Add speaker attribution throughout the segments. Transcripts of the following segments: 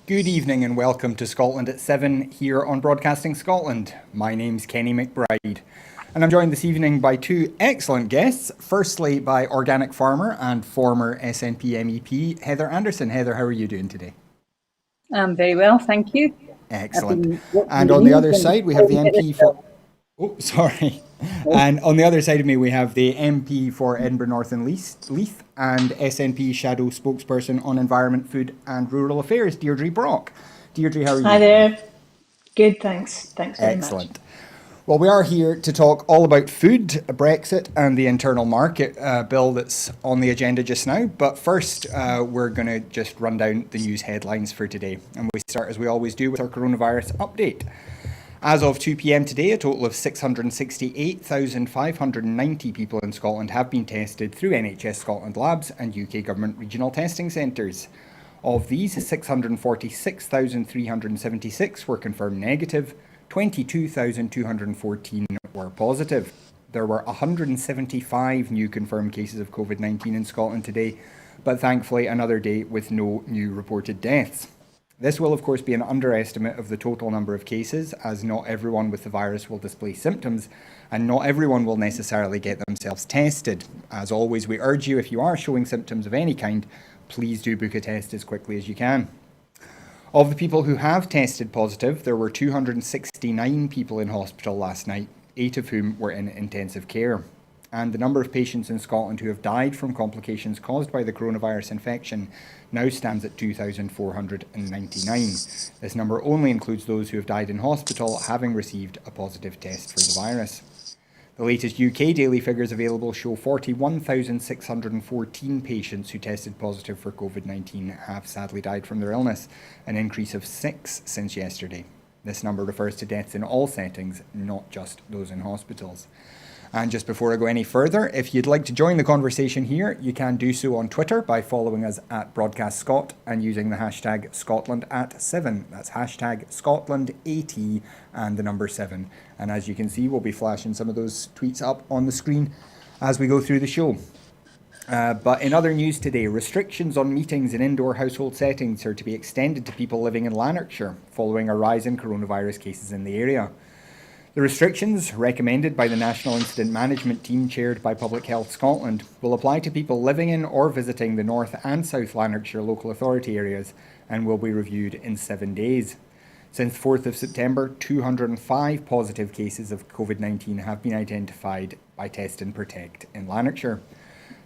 Speaker 1: Good evening and welcome to Scotland at 7 here on Broadcasting Scotland. My name's Kenny McBride and I'm joined this evening by two excellent guests. Firstly by organic farmer and former SNP MEP Heather Anderson. Heather, how are you doing today?
Speaker 2: I'm very well, thank you.
Speaker 1: Excellent. And on the other side we have the MP for... Oh, sorry. And on the other side of me, we have the MP for Edinburgh North and Leith and SNP Shadow Spokesperson on Environment, Food and Rural Affairs, Deirdre Brock. Deirdre, how are you?
Speaker 2: Hi there. Good, thanks. Thanks very much.
Speaker 1: Excellent. Well, we are here to talk all about food, Brexit and the internal market bill that's on the agenda just now. But first, we're going to just run down the news headlines for today. And we start, as we always do, with our coronavirus update. As of 2 p.m. today, a total of 668,590 people in Scotland have been tested through NHS Scotland labs and UK Government regional testing centres. Of these, 646,376 were confirmed negative, 22,214 were positive. There were 175 new confirmed cases of COVID-19 in Scotland today, but thankfully another day with no new reported deaths. This will of course be an underestimate of the total number of cases, as not everyone with the virus will display symptoms and not everyone will necessarily get themselves tested. As always, we urge you, if you are showing symptoms of any kind, please do book a test as quickly as you can. Of the people who have tested positive, there were 269 people in hospital last night, 8 of whom were in intensive care. And the number of patients in Scotland who have died from complications caused by the coronavirus infection now stands at 2,499. This number only includes those who have died in hospital having received a positive test for the virus. The latest UK daily figures available show 41,614 patients who tested positive for COVID-19 have sadly died from their illness, an increase of 6 since yesterday. This number refers to deaths in all settings, not just those in hospitals. And just before I go any further, if you'd like to join the conversation here, you can do so on Twitter by following us at Broadcast Scot and using the hashtag Scotland@7. That's hashtag ScotlandAT and the number 7. And as you can see, we'll be flashing some of those tweets up on the screen as we go through the show. But in other news today, restrictions on meetings in indoor household settings are to be extended to people living in Lanarkshire following a rise in coronavirus cases in the area. The restrictions, recommended by the National Incident Management Team chaired by Public Health Scotland, will apply to people living in or visiting the North and South Lanarkshire local authority areas and will be reviewed in 7 days. Since 4th of September, 205 positive cases of COVID-19 have been identified by Test and Protect in Lanarkshire.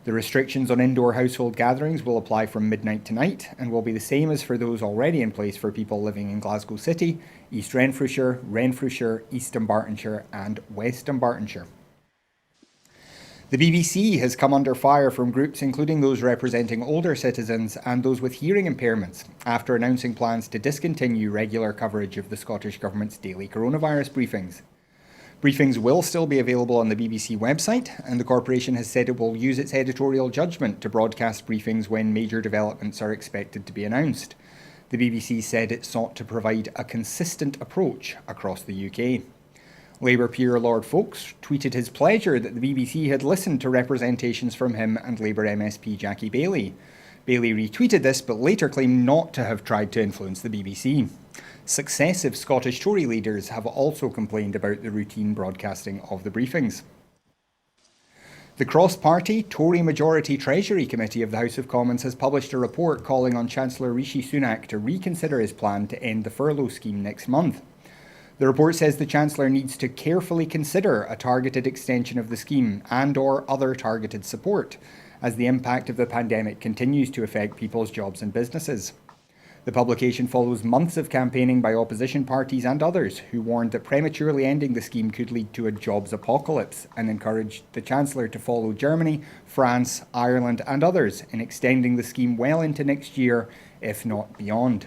Speaker 1: The restrictions on indoor household gatherings will apply from midnight tonight and will be the same as for those already in place for people living in Glasgow City, East Renfrewshire, Renfrewshire, East Dunbartonshire and West Dunbartonshire. The BBC has come under fire from groups including those representing older citizens and those with hearing impairments after announcing plans to discontinue regular coverage of the Scottish Government's daily coronavirus briefings. Briefings will still be available on the BBC website, and the corporation has said it will use its editorial judgment to broadcast briefings when major developments are expected to be announced. The BBC said it sought to provide a consistent approach across the UK. Labour peer Lord Foulkes tweeted his pleasure that the BBC had listened to representations from him and Labour MSP Jackie Baillie. Baillie retweeted this but later claimed not to have tried to influence the BBC. Successive Scottish Tory leaders have also complained about the routine broadcasting of the briefings. The cross-party Tory Majority Treasury Committee of the House of Commons has published a report calling on Chancellor Rishi Sunak to reconsider his plan to end the furlough scheme next month. The report says the Chancellor needs to carefully consider a targeted extension of the scheme and/or other targeted support, as the impact of the pandemic continues to affect people's jobs and businesses. The publication follows months of campaigning by opposition parties and others who warned that prematurely ending the scheme could lead to a jobs apocalypse and encouraged the Chancellor to follow Germany, France, Ireland and others in extending the scheme well into next year, if not beyond.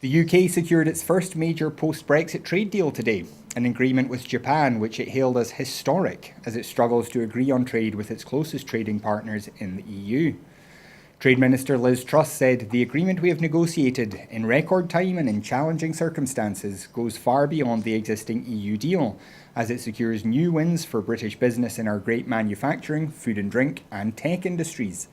Speaker 1: The UK secured its first major post-Brexit trade deal today, an agreement with Japan which it hailed as historic as it struggles to agree on trade with its closest trading partners in the EU. Trade Minister Liz Truss said, "The agreement we have negotiated in record time and in challenging circumstances goes far beyond the existing EU deal, as it secures new wins for British business in our great manufacturing, food and drink and tech industries."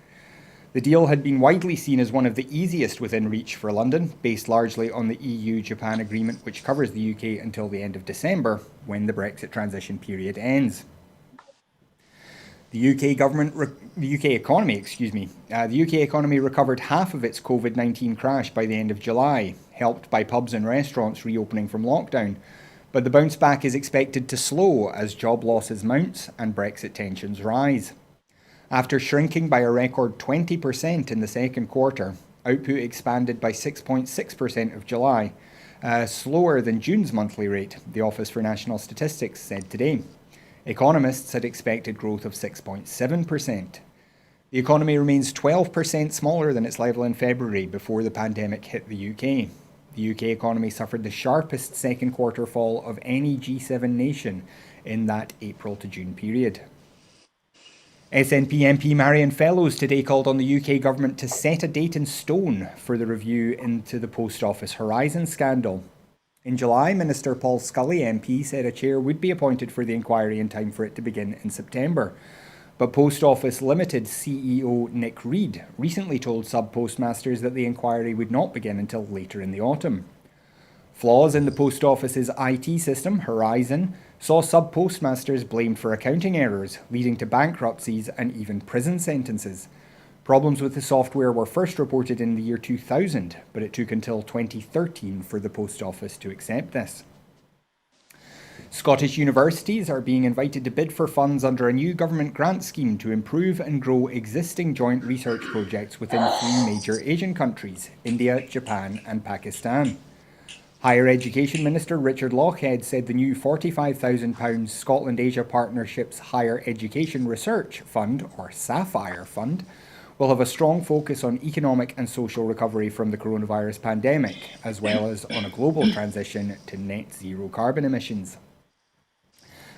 Speaker 1: The deal had been widely seen as one of the easiest within reach for London, based largely on the EU-Japan agreement which covers the UK until the end of December, when the Brexit transition period ends. The UK economy recovered half of its COVID-19 crash by the end of July, helped by pubs and restaurants reopening from lockdown. But the bounce back is expected to slow as job losses mount and Brexit tensions rise. After shrinking by a record 20% in the second quarter, output expanded by 6.6% of July, slower than June's monthly rate, the Office for National Statistics said today. Economists had expected growth of 6.7%. The economy remains 12% smaller than its level in February before the pandemic hit the UK. The UK economy suffered the sharpest second quarter fall of any G7 nation in that April to June period. SNP MP Marion Fellows today called on the UK government to set a date in stone for the review into the Post Office Horizon scandal. In July, Minister Paul Scully MP said a chair would be appointed for the inquiry in time for it to begin in September. But Post Office Limited CEO Nick Reed recently told sub-postmasters that the inquiry would not begin until later in the autumn. Flaws in the Post Office's IT system, Horizon, saw sub-postmasters blamed for accounting errors, leading to bankruptcies and even prison sentences. Problems with the software were first reported in the year 2000, but it took until 2013 for the Post Office to accept this. Scottish universities are being invited to bid for funds under a new government grant scheme to improve and grow existing joint research projects within three major Asian countries, India, Japan and Pakistan. Higher Education Minister Richard Lochhead said the new £45,000 Scotland Asia Partnerships Higher Education Research Fund, or SAPPHIRE Fund, will have a strong focus on economic and social recovery from the coronavirus pandemic, as well as on a global transition to net zero carbon emissions.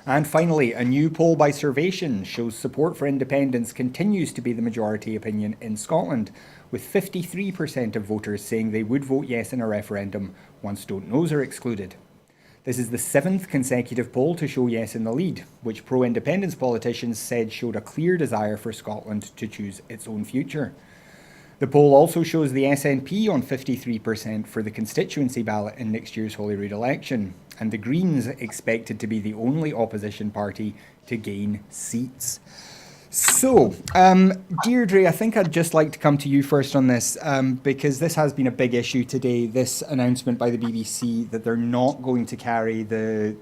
Speaker 1: And finally, a new poll by Survation shows support for independence continues to be the majority opinion in Scotland, with 53% of voters saying they would vote yes in a referendum once don't knows are excluded. This is the 7th consecutive poll to show yes in the lead, which pro-independence politicians said showed a clear desire for Scotland to choose its own future. The poll also shows the SNP on 53% for the constituency ballot in next year's Holyrood election, and the Greens expected to be the only opposition party to gain seats. So, Deirdre, I think I'd just like to come to you first on this, because this has been a big issue today, this announcement by the BBC that they're not going to carry the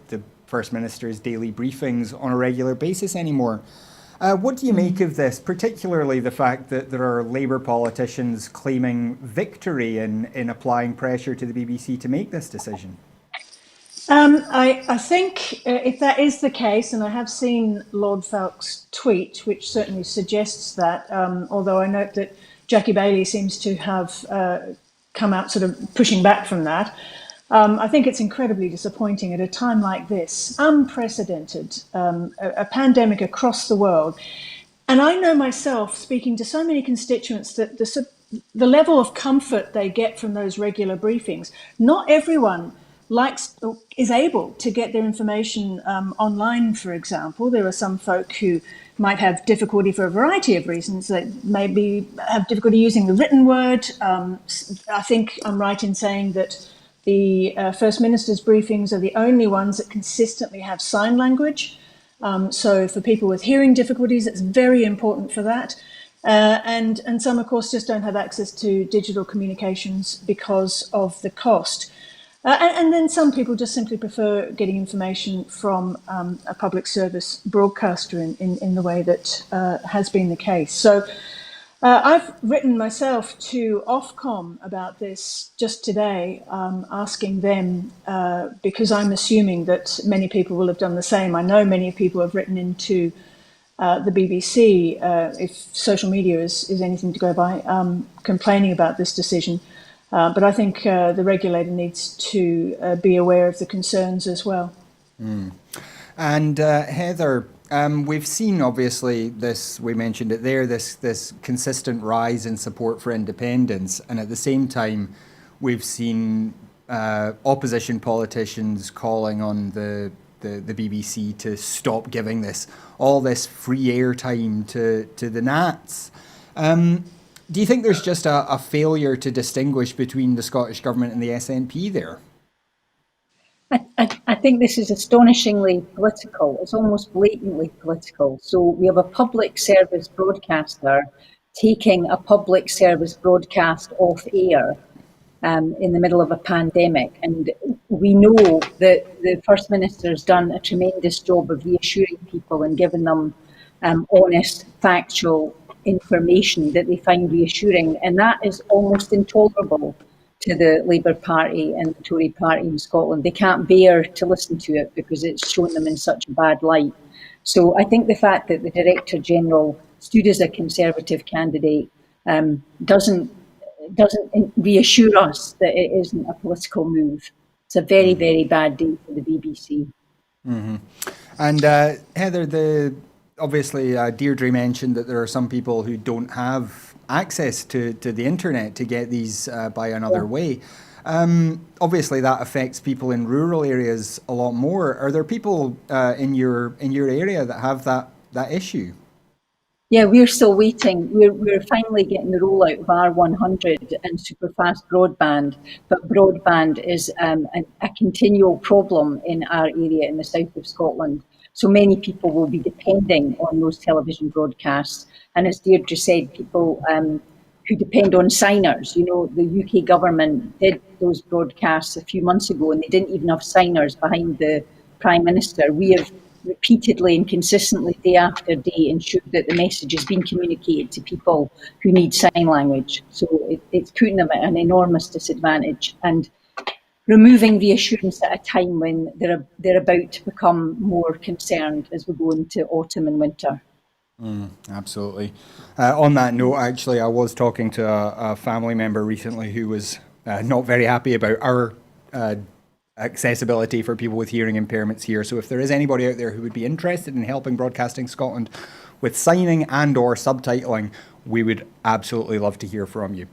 Speaker 1: First Minister's daily briefings on a regular basis anymore. What do you make of this, particularly the fact that there are Labour politicians claiming victory in applying pressure to the BBC to make this decision?
Speaker 2: I think if that is the case, and I have seen Lord Falk's tweet, which certainly suggests that, although I note that Jackie Baillie seems to have come out sort of pushing back from that, I think it's incredibly disappointing at a time like this, unprecedented, a pandemic across the world. And I know myself, speaking to so many constituents, that the level of comfort they get from those regular briefings, not everyone is able to get their information online, for example. There are some folk who might have difficulty for a variety of reasons. They maybe have difficulty using the written word. I think I'm right in saying that the First Minister's briefings are the only ones that consistently have sign language. So for people with hearing difficulties, it's very important for that. And some, of course, just don't have access to digital communications because of the cost. And then some people just simply prefer getting information from a public service broadcaster in the way that has been the case. So I've written myself to Ofcom about this just today, asking them, because I'm assuming that many people will have done the same. I know many people have written into the BBC, if social media is anything to go by, complaining about this decision. But I think the regulator needs to be aware of the concerns as well.
Speaker 1: And Heather, we've seen obviously this, we mentioned it there, this consistent rise in support for independence. And at the same time, we've seen opposition politicians calling on the BBC to stop giving all this free airtime to the Nats. Do you think there's just a failure to distinguish between the Scottish Government and the SNP there?
Speaker 3: I think this is astonishingly political. It's almost blatantly political. So we have a public service broadcaster taking a public service broadcast off air in the middle of a pandemic. And we know that the First Minister has done a tremendous job of reassuring people and giving them honest, factual information that they find reassuring. And that is almost intolerable to the Labour Party and the Tory Party in Scotland. They can't bear to listen to it because it's shown them in such a bad light. So I think the fact that the Director General stood as a Conservative candidate doesn't reassure us that it isn't a political move. It's a very, very bad day for the BBC.
Speaker 1: Mm-hmm. And Heather, obviously Deirdre mentioned that there are some people who don't have access to the internet to get these by another way. Obviously, that affects people in rural areas a lot more. Are there people in your area that have that issue?
Speaker 3: Yeah, we're still waiting. We're finally getting the rollout of R100 and superfast broadband, but broadband is a continual problem in our area in the south of Scotland. So many people will be depending on those television broadcasts. And as Deirdre said, people who depend on signers, you know, the UK government did those broadcasts a few months ago and they didn't even have signers behind the Prime Minister. We have repeatedly and consistently, day after day, ensured that the message is being communicated to people who need sign language. So it's putting them at an enormous disadvantage and removing reassurance at a time when they're about to become more concerned as we go into autumn and winter.
Speaker 1: Absolutely. On that note, actually, I was talking to a family member recently who was not very happy about our accessibility for people with hearing impairments here. So if there is anybody out there who would be interested in helping Broadcasting Scotland with signing and or subtitling, we would absolutely love to hear from you.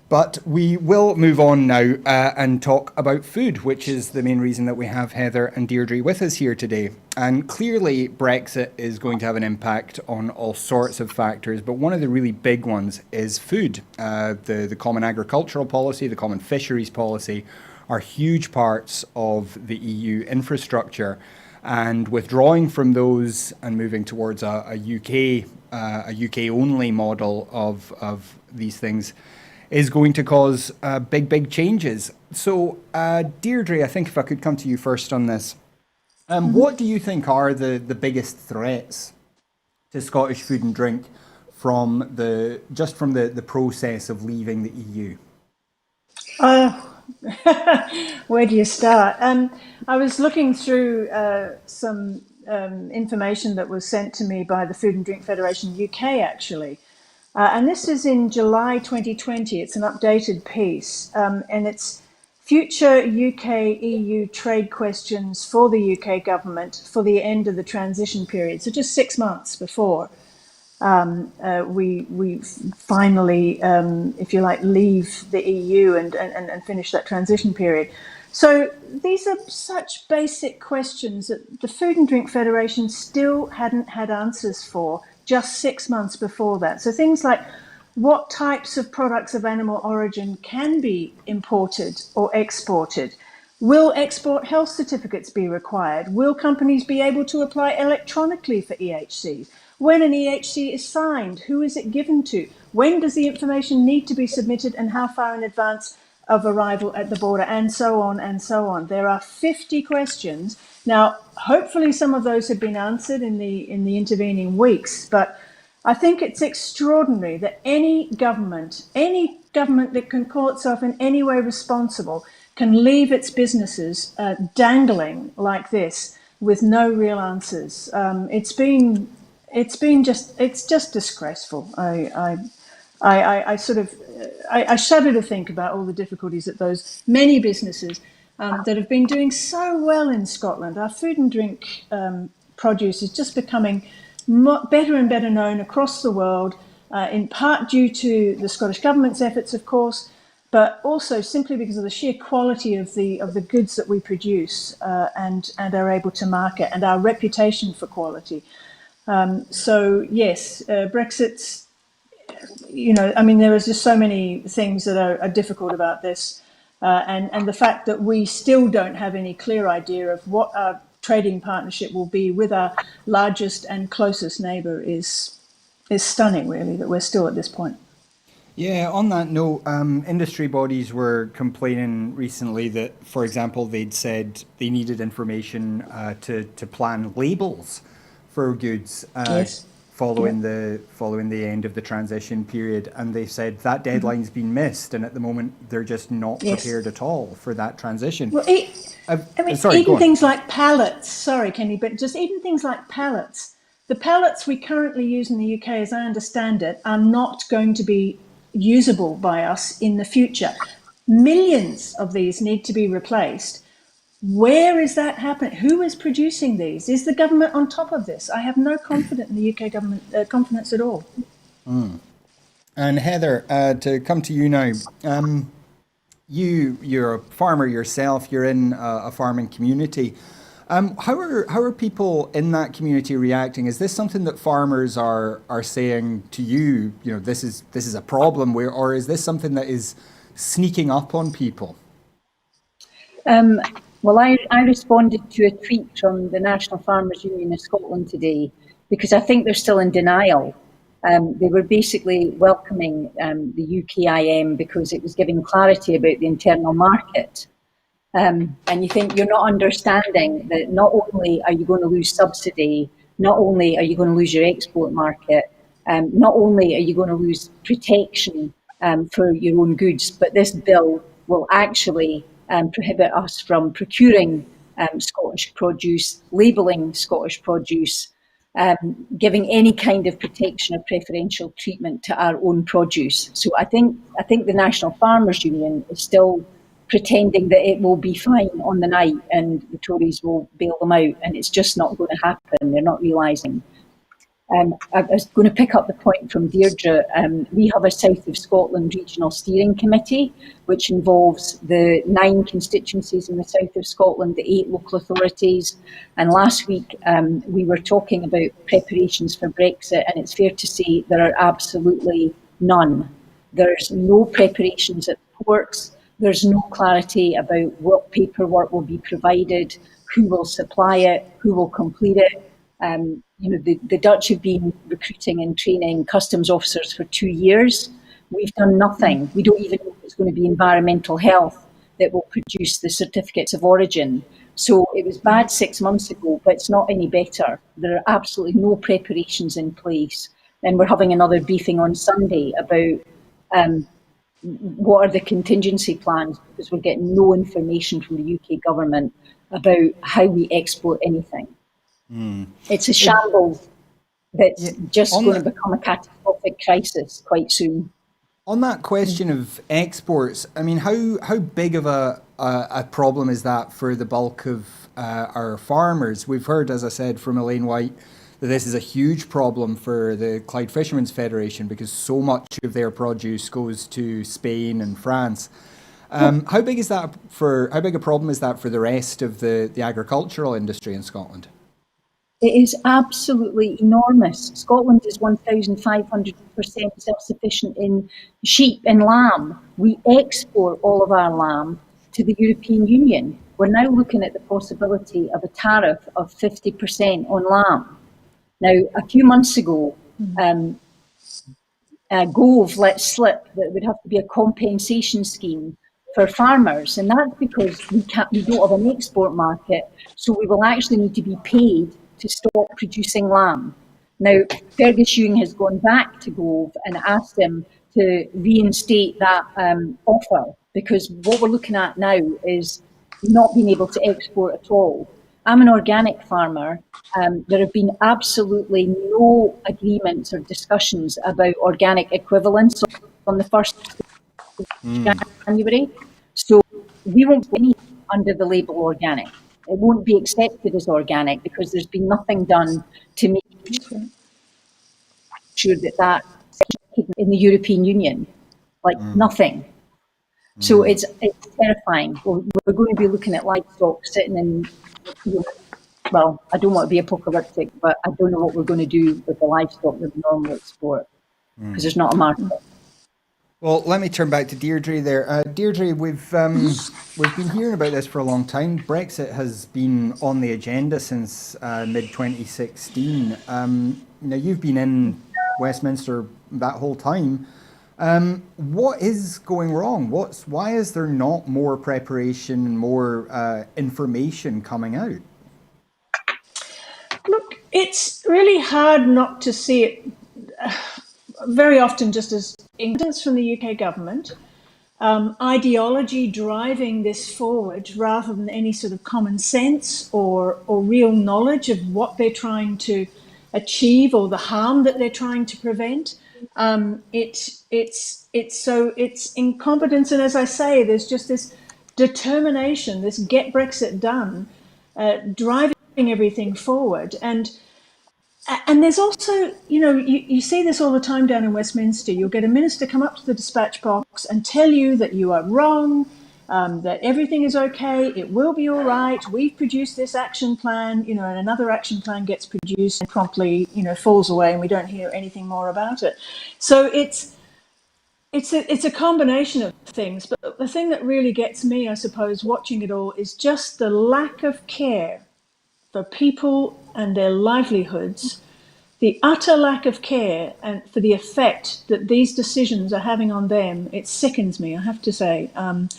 Speaker 1: But we will move on now and talk about food, which is the main reason that we have Heather and Deirdre with us here today. And clearly Brexit is going to have an impact on all sorts of factors, but one of the really big ones is food. The Common Agricultural Policy, the Common Fisheries Policy are huge parts of the EU infrastructure, and withdrawing from those and moving towards a UK only model of these things is going to cause big changes. So Deirdre, I think if I could come to you first on this, what do you think are the biggest threats to Scottish food and drink from the process of leaving the EU?
Speaker 2: Where do you start? I was looking through some information that was sent to me by the Food and Drink Federation UK, actually. And this is in July 2020. It's an updated piece, and it's future UK-EU trade questions for the UK government for the end of the transition period. So just 6 months before we finally, if you like, leave the EU and finish that transition period. So these are such basic questions that the Food and Drink Federation still hadn't had answers for just 6 months before that. So things like what types of products of animal origin can be imported or exported? Will export health certificates be required? Will companies be able to apply electronically for EHCs? When an EHC is signed, who is it given to? When does the information need to be submitted and how far in advance of arrival at the border? And so on and so on. There are 50 questions. Now, hopefully some of those have been answered in the intervening weeks, but I think it's extraordinary that any government that can call itself in any way responsible can leave its businesses dangling like this with no real answers. It's just disgraceful. I shudder to think about all the difficulties that those many businesses that have been doing so well in Scotland. Our food and drink produce is just becoming better and better known across the world, in part due to the Scottish Government's efforts, of course, but also simply because of the sheer quality of the goods that we produce and are able to market, and our reputation for quality. So yes, Brexit's I mean, there is just so many things that are difficult about this. And the fact that we still don't have any clear idea of what our trading partnership will be with our largest and closest neighbour is stunning, really, that we're still at this point.
Speaker 1: Yeah, on that note, industry bodies were complaining recently that, for example, they'd said they needed information to plan labels for goods
Speaker 2: Yes.
Speaker 1: following
Speaker 2: Yep.
Speaker 1: the end of the transition period, and they said that deadline's been missed, and at the moment they're just not
Speaker 2: Yes.
Speaker 1: prepared at all for that transition.
Speaker 2: Well, I mean,
Speaker 1: Sorry, go
Speaker 2: even
Speaker 1: on.
Speaker 2: things like pallets. Sorry, Kenny, but just even things like pallets. The pallets we currently use in the UK, as I understand it, are not going to be usable by us in the future. Millions of these need to be replaced. Where is that happening? Who is producing these? Is the government on top of this? I have no confidence in the UK government, confidence at all.
Speaker 1: And Heather, to come to you now, you're a farmer yourself. You're in a farming community. How are people in that community reacting? Is this something that farmers are saying to you? You know, this is a problem, or is this something that is sneaking up on people?
Speaker 3: Well, I responded to a tweet from the National Farmers Union of Scotland today because I think they're still in denial. They were basically welcoming the UKIM because it was giving clarity about the internal market. And you think you're not understanding that not only are you going to lose subsidy, not only are you going to lose your export market, not only are you going to lose protection for your own goods, but this bill will actually prohibit us from procuring Scottish produce, labelling Scottish produce, giving any kind of protection or preferential treatment to our own produce. So I think the National Farmers Union is still pretending that it will be fine on the night and the Tories will bail them out, and it's just not going to happen. They're not realising. I was going to pick up the point from Deirdre. We have a South of Scotland Regional Steering Committee, which involves the 9 constituencies in the South of Scotland, the 8 local authorities. And last week we were talking about preparations for Brexit, and it's fair to say there are absolutely none. There's no preparations at the ports. There's no clarity about what paperwork will be provided, who will supply it, who will complete it. The Dutch have been recruiting and training customs officers for 2 years. We've done nothing. We don't even know if it's going to be environmental health that will produce the certificates of origin. So it was bad 6 months ago, but it's not any better. There are absolutely no preparations in place. And we're having another briefing on Sunday about what are the contingency plans, because we're getting no information from the UK government about how we export anything. It's a shambles that's just going to become a catastrophic crisis quite soon.
Speaker 1: On that question of exports, I mean, how big of a problem is that for the bulk of our farmers? We've heard, as I said, from Elaine White, that this is a huge problem for the Clyde Fishermen's Federation because so much of their produce goes to Spain and France. How big a problem is that for the rest of the agricultural industry in Scotland?
Speaker 3: It is absolutely enormous. Scotland is 1,500% self-sufficient in sheep and lamb. We export all of our lamb to the European Union. We're now looking at the possibility of a tariff of 50% on lamb. Now, a few months ago, Gove let slip that there would have to be a compensation scheme for farmers, and that's because we don't have an export market, so we will actually need to be paid to stop producing lamb. Now, Fergus Ewing has gone back to Gove and asked him to reinstate that offer, because what we're looking at now is not being able to export at all. I'm an organic farmer. There have been absolutely no agreements or discussions about organic equivalence on the 1st of January. So we won't be under the label organic. It won't be accepted as organic because there's been nothing done to make sure that in the European Union, like nothing. So it's terrifying. We're going to be looking at livestock sitting in, well, I don't want to be apocalyptic, but I don't know what we're going to do with the livestock that we normally export. because there's not a market.
Speaker 1: Well, let me turn back to Deirdre there. Deirdre, we've been hearing about this for a long time. Brexit has been on the agenda since mid 2016. Now you've been in Westminster that whole time. What is going wrong? Why is there not more preparation and more information coming out?
Speaker 2: Look, it's really hard not to see it very often just as incompetence from the UK government, ideology driving this forward rather than any sort of common sense or real knowledge of what they're trying to achieve or the harm that they're trying to prevent. It's incompetence, and as I say, there's just this determination, this get Brexit done, driving everything forward. And there's also, you see this all the time down in Westminster. You'll get a minister come up to the dispatch box and tell you that you are wrong, that everything is okay, it will be all right, we've produced this action plan, and another action plan gets produced and promptly, falls away and we don't hear anything more about it. So it's a combination of things. But the thing that really gets me, I suppose, watching it all is just the lack of care for people and their livelihoods, the utter lack of care and for the effect that these decisions are having on them. It sickens me, I have to say. And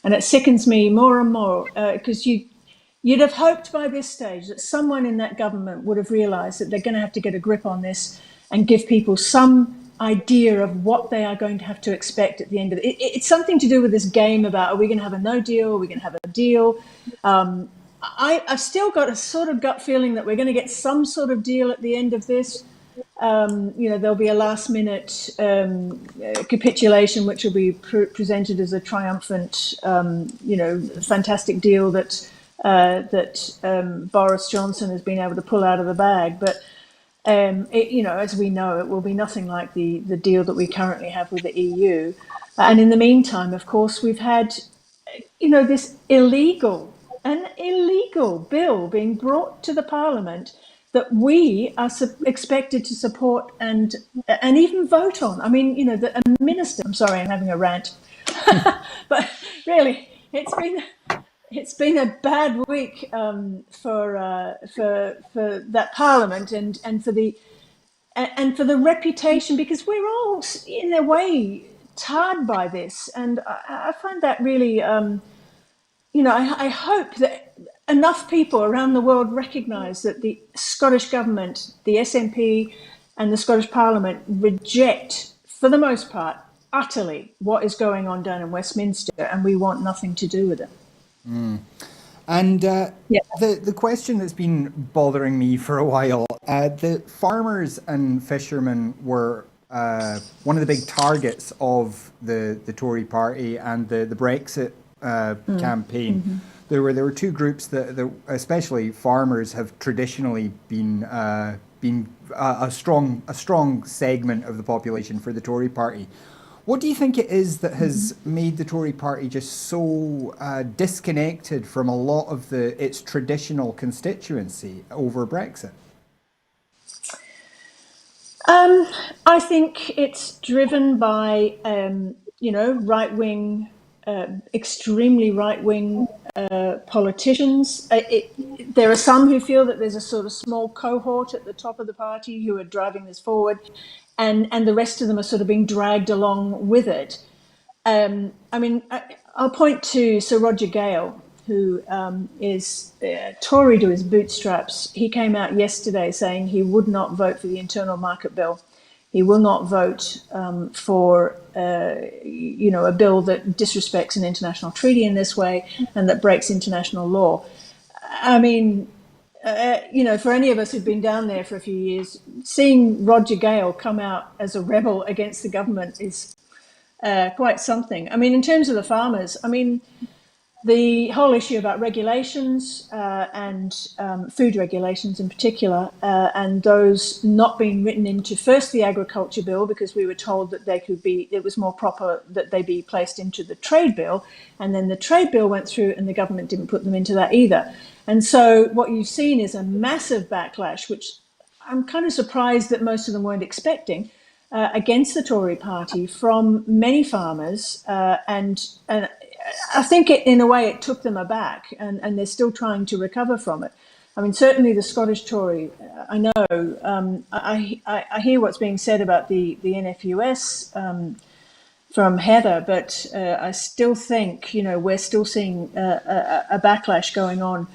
Speaker 2: it sickens me more and more because you'd have hoped by this stage that someone in that government would have realised that they're going to have to get a grip on this and give people some idea of what they are going to have to expect at the end of it. It's something to do with this game about, are we going to have a no deal? Are we going to have a deal? I've still got a sort of gut feeling that we're going to get some sort of deal at the end of this. There'll be a last minute capitulation, which will be presented as a triumphant, fantastic deal that Boris Johnson has been able to pull out of the bag. But, as we know, it will be nothing like the deal that we currently have with the EU. And in the meantime, of course, we've had, this illegal bill being brought to the Parliament that we are expected to support and even vote on. I mean, a minister. I'm sorry, I'm having a rant, but really, it's been a bad week for that Parliament and for the reputation, because we're all in a way tarred by this, and I find that really. I hope that enough people around the world recognise that the Scottish Government, the SNP and the Scottish Parliament reject, for the most part, utterly what is going on down in Westminster, and we want nothing to do with it.
Speaker 1: And the question that's been bothering me for a while, the farmers and fishermen were one of the big targets of the Tory party and the Brexit campaign.
Speaker 2: Mm-hmm.
Speaker 1: There were two groups that especially farmers have traditionally been a strong segment of the population for the Tory party. What do you think it is that has made the Tory party just so disconnected from a lot of its traditional constituency over Brexit?
Speaker 2: I think it's driven by right-wing. Extremely right-wing politicians. There are some who feel that there's a sort of small cohort at the top of the party who are driving this forward, and the rest of them are sort of being dragged along with it. I'll point to Sir Roger Gale, who is Tory to his bootstraps. He came out yesterday saying he would not vote for the Internal Market Bill. He will not vote for, a bill that disrespects an international treaty in this way and that breaks international law. I mean, for any of us who've been down there for a few years, seeing Roger Gale come out as a rebel against the government is quite something. I mean, in terms of the farmers, the whole issue about regulations and food regulations in particular, and those not being written into first the agriculture bill, because we were told that it was more proper that they be placed into the trade bill, and then the trade bill went through and the government didn't put them into that either. And so what you've seen is a massive backlash, which I'm kind of surprised that most of them weren't expecting, against the Tory party from many farmers, and I think in a way it took them aback, and they're still trying to recover from it. I mean, certainly the Scottish Tory, I know, I hear what's being said about the NFUS from Heather, but I still think, we're still seeing a backlash going on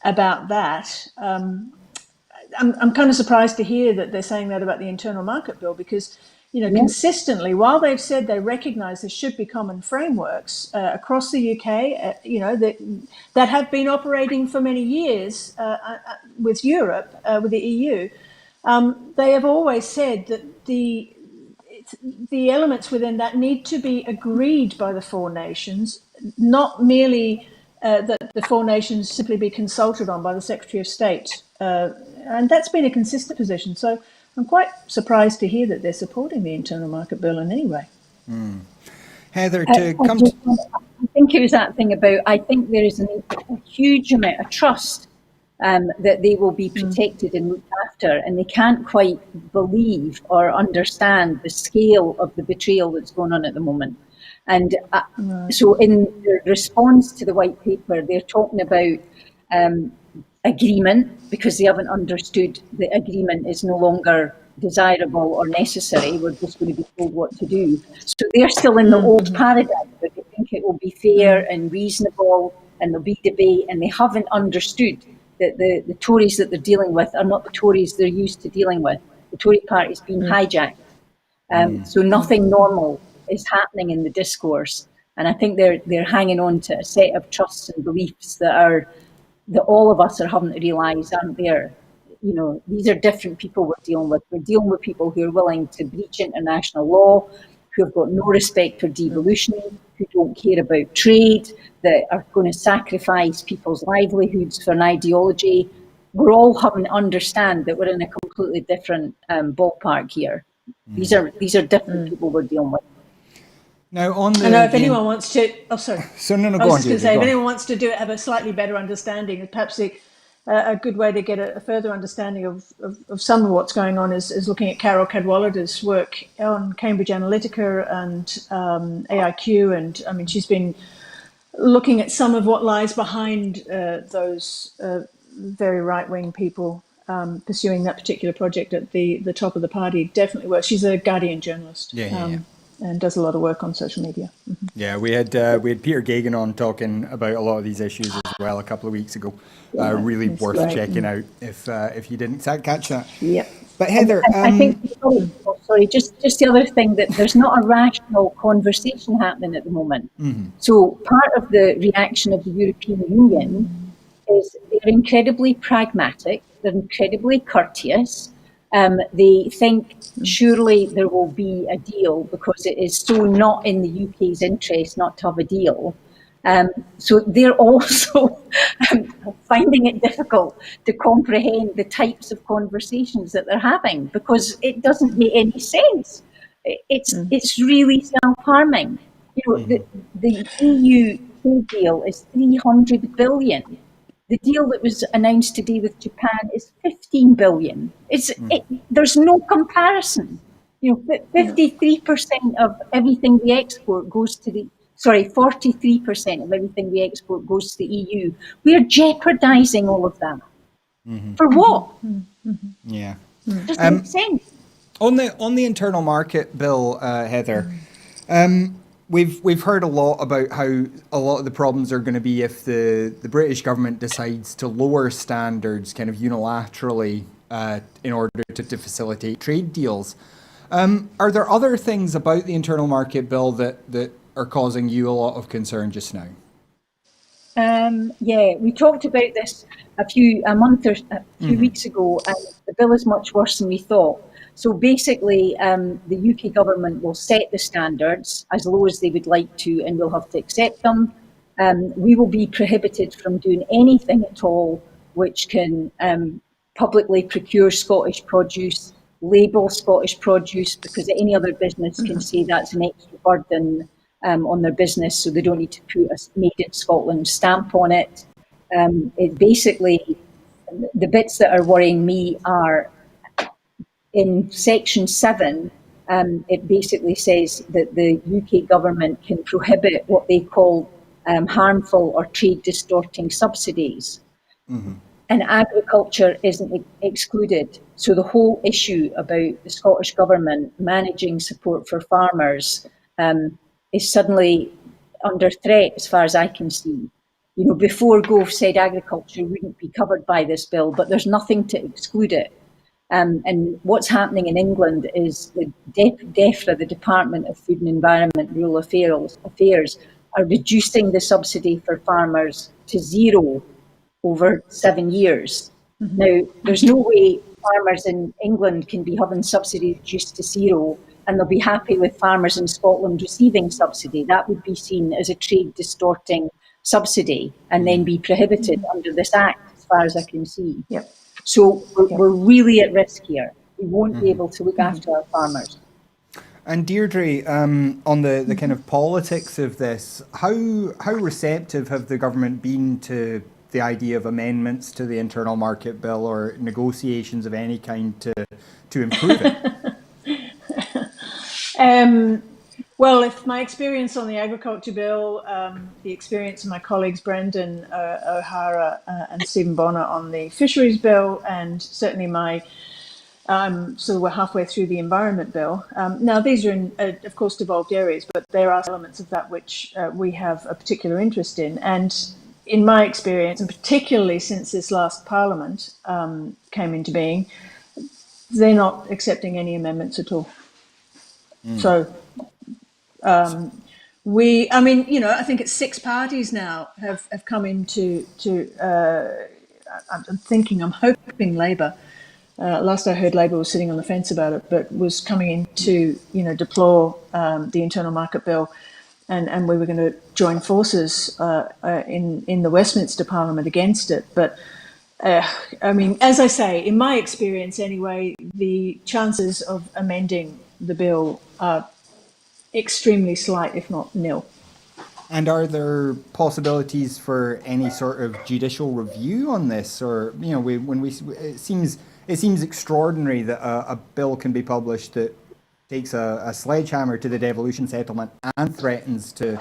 Speaker 2: about that. I'm kind of surprised to hear that they're saying that about the internal market bill, because consistently, while they've said they recognise there should be common frameworks across the UK, that have been operating for many years with Europe, with the EU, they have always said that the elements within that need to be agreed by the four nations, not merely that the four nations simply be consulted on by the Secretary of State. And that's been a consistent position. So I'm quite surprised to hear that they're supporting the internal market bill in any way.
Speaker 1: Heather,
Speaker 3: I think it was that thing about, I think there is a huge amount of trust that they will be protected and looked after, and they can't quite believe or understand the scale of the betrayal that's going on at the moment. And so in the response to the white paper, they're talking about agreement, because they haven't understood that agreement is no longer desirable or necessary. We're just going to be told what to do. So they're still in the old paradigm, but they think it will be fair and reasonable and there'll be debate, and they haven't understood that the Tories that they're dealing with are not the Tories they're used to dealing with. The Tory party's been hijacked. So nothing normal is happening in the discourse. And I think they're hanging on to a set of trusts and beliefs that all of us are having to realise aren't there. These are different people we're dealing with. We're dealing with people who are willing to breach international law, who have got no respect for devolution, who don't care about trade, that are going to sacrifice people's livelihoods for an ideology. We're all having to understand that we're in a completely different ballpark here. These are different people we're dealing with.
Speaker 1: Now,
Speaker 2: I know if anyone wants to. Oh, sorry.
Speaker 1: So no,
Speaker 2: I was
Speaker 1: go on,
Speaker 2: just going to
Speaker 1: Deirdre,
Speaker 2: say, if
Speaker 1: go on.
Speaker 2: anyone wants to have a slightly better understanding, perhaps a good way to get a further understanding of some of what's going on is looking at Carol Cadwallader's work on Cambridge Analytica and AIQ, and I mean she's been looking at some of what lies behind those very right-wing people pursuing that particular project at the top of the party. Definitely works. She's a Guardian journalist. And does a lot of work on social media.
Speaker 1: Yeah, we had Peter Gagan on talking about a lot of these issues as well a couple of weeks ago. Really worth checking out if you didn't catch that.
Speaker 2: Yep.
Speaker 1: But Heather,
Speaker 3: I think just the other thing, that there's not a rational conversation happening at the moment. So part of the reaction of the European Union is they're incredibly pragmatic, they're incredibly courteous. They think surely there will be a deal, because it is so not in the UK's interest not to have a deal. So they're also finding it difficult to comprehend the types of conversations that they're having, because it doesn't make any sense. It's really self-harming. The EU trade deal is 300 billion. The deal that was announced today with Japan is 15 billion. There's no comparison. 53% of everything we export goes to 43% of everything we export goes to the EU. We are jeopardising all of that. For what?
Speaker 1: Yeah.
Speaker 3: Doesn't make sense.
Speaker 1: On the internal market bill, Heather, we've heard a lot about how a lot of the problems are going to be if the British government decides to lower standards kind of unilaterally in order to facilitate trade deals. Are there other things about the internal market bill that are causing you a lot of concern just now?
Speaker 3: Yeah, we talked about this a few weeks ago, and the bill is much worse than we thought. So basically, the UK government will set the standards as low as they would like to, and we'll have to accept them. We will be prohibited from doing anything at all which can publicly procure Scottish produce, label Scottish produce, because any other business can say that's an extra burden on their business, so they don't need to put a made in Scotland stamp on it. It basically, the bits that are worrying me are in Section 7, it basically says that the UK government can prohibit what they call harmful or trade distorting subsidies. And agriculture isn't excluded. So the whole issue about the Scottish Government managing support for farmers is suddenly under threat, as far as I can see. You know, before Gove said agriculture wouldn't be covered by this bill, but there's nothing to exclude it. And what's happening in England is the DEFRA, the Department of Food and Environment Rural Affairs, are reducing the subsidy for farmers to zero over 7 years. Now, there's no way farmers in England can be having subsidy reduced to zero and they'll be happy with farmers in Scotland receiving subsidy. That would be seen as a trade distorting subsidy and then be prohibited under this Act, as far as I can see.
Speaker 2: Yep.
Speaker 3: So we're really at risk here. We won't be able to look after our farmers.
Speaker 1: And Deirdre, on the kind of politics of this, how receptive have the government been to the idea of amendments to the Internal Market Bill or negotiations of any kind to improve it?
Speaker 2: Well, if my experience on the Agriculture Bill, the experience of my colleagues Brendan O'Hara and Stephen Bonner on the Fisheries Bill, and certainly so we're halfway through the Environment Bill. Now, these are in, of course, devolved areas, but there are elements of that which we have a particular interest in. And in my experience, and particularly since this last Parliament came into being, they're not accepting any amendments at all. So I think it's 6 parties now have come into I'm hoping Labour. Last I heard, Labour was sitting on the fence about it, but was coming in to, deplore the Internal Market Bill, and we were going to join forces in the Westminster Parliament against it. But as I say, in my experience anyway, the chances of amending the bill are extremely slight, if not nil.
Speaker 1: And are there possibilities for any sort of judicial review on this, or it seems extraordinary that a bill can be published that takes a sledgehammer to the devolution settlement and threatens to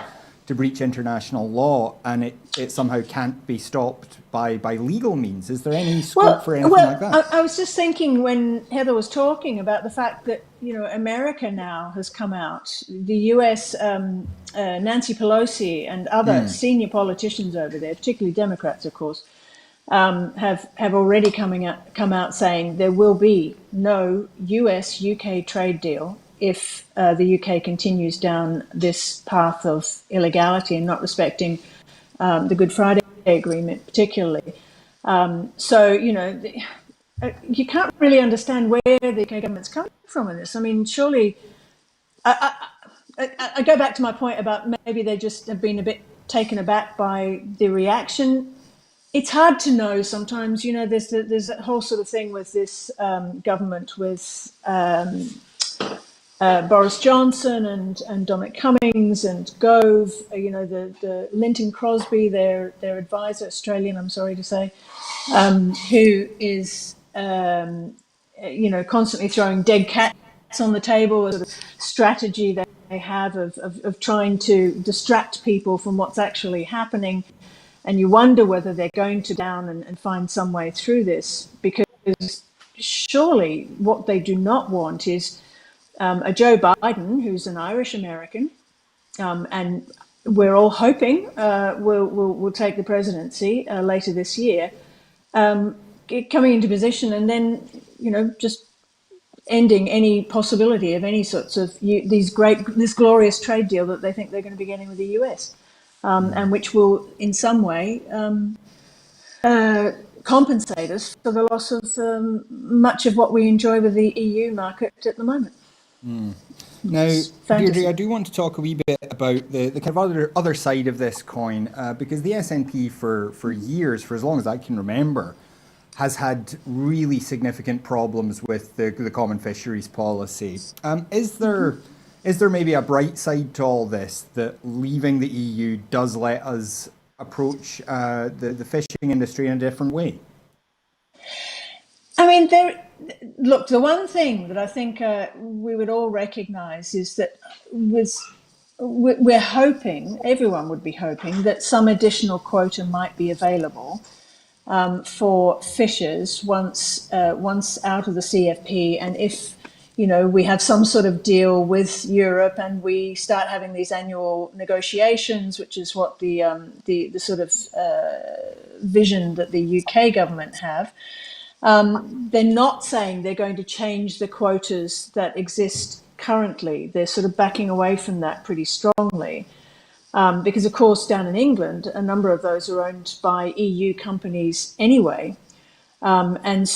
Speaker 1: breach international law, and it somehow can't be stopped by legal means. Is there any scope for anything like that?
Speaker 2: I was just thinking when Heather was talking about the fact that America now has come out, the US, Nancy Pelosi and other senior politicians over there, particularly Democrats, of course, have already come out saying there will be no US-UK trade deal if the UK continues down this path of illegality and not respecting the Good Friday Agreement particularly. You can't really understand where the UK government's coming from in this. I mean, surely, I go back to my point about maybe they just have been a bit taken aback by the reaction. It's hard to know sometimes. There's that whole sort of thing with this government with Boris Johnson and Dominic Cummings and Gove, the Linton Crosby, their advisor, Australian, I'm sorry to say, who is constantly throwing dead cats on the table, a sort of strategy that they have of trying to distract people from what's actually happening. And you wonder whether they're going to down and find some way through this, because surely what they do not want is a Joe Biden, who's an Irish American, and we're all hoping will take the presidency later this year, coming into position and then just ending any possibility of any sorts of this glorious trade deal that they think they're going to be getting with the US, and which will in some way compensate us for the loss of much of what we enjoy with the EU market at the moment.
Speaker 1: Now, Deirdre, I do want to talk a wee bit about the kind of other side of this coin, because the SNP for years, for as long as I can remember, has had really significant problems with the common fisheries policy. Is there maybe a bright side to all this, that leaving the EU does let us approach the fishing industry in a different way?
Speaker 2: I mean, look, the one thing that I think we would all recognise is that we're hoping, everyone would be hoping, that some additional quota might be available for fishers once out of the CFP, and if we have some sort of deal with Europe and we start having these annual negotiations, which is what the sort of vision that the UK government have. They're not saying they're going to change the quotas that exist currently. They're sort of backing away from that pretty strongly. Because, of course, down in England, a number of those are owned by EU companies anyway. And